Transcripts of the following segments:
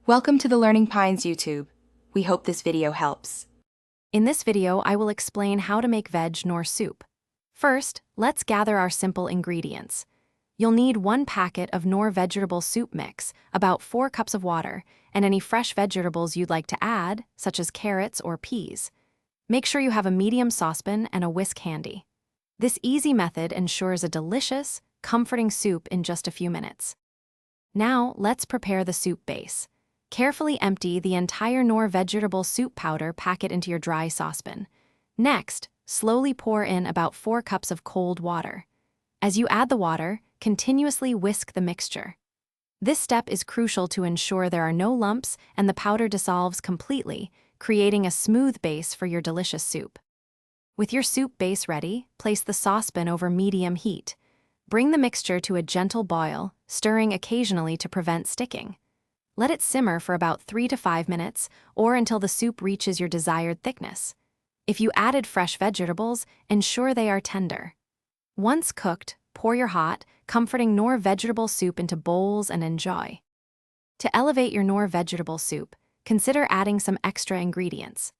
Welcome to the Learning Pines YouTube. We hope this video helps. In this video, I will explain how to make Veg Knorr soup. First, let's gather our simple ingredients. You'll need 1 packet of Knorr vegetable soup mix, about 4 cups of water, and any fresh vegetables you'd like to add, such as carrots or peas. Make sure you have a medium saucepan and a whisk handy. This easy method ensures a delicious, comforting soup in just a few minutes. Now, let's prepare the soup base. Carefully empty the entire Knorr vegetable soup powder packet into your dry saucepan. Next, slowly pour in about 4 cups of cold water. As you add the water, continuously whisk the mixture. This step is crucial to ensure there are no lumps and the powder dissolves completely, creating a smooth base for your delicious soup. With your soup base ready, place the saucepan over medium heat. Bring the mixture to a gentle boil, stirring occasionally to prevent sticking. Let it simmer for about 3 to 5 minutes, or until the soup reaches your desired thickness. If you added fresh vegetables, ensure they are tender. Once cooked, pour your hot, comforting Knorr vegetable soup into bowls and enjoy. To elevate your Knorr vegetable soup, consider adding some extra ingredients.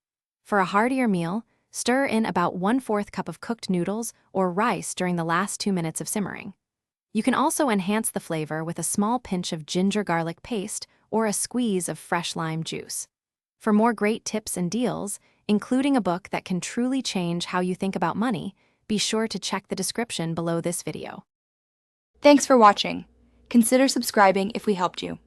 For a heartier meal, stir in about 1/4 cup of cooked noodles or rice during the last 2 minutes of simmering. You can also enhance the flavor with a small pinch of ginger garlic paste or a squeeze of fresh lime juice. For more great tips and deals, including a book that can truly change how you think about money, be sure to check the description below this video. Thanks for watching. Consider subscribing if we helped you.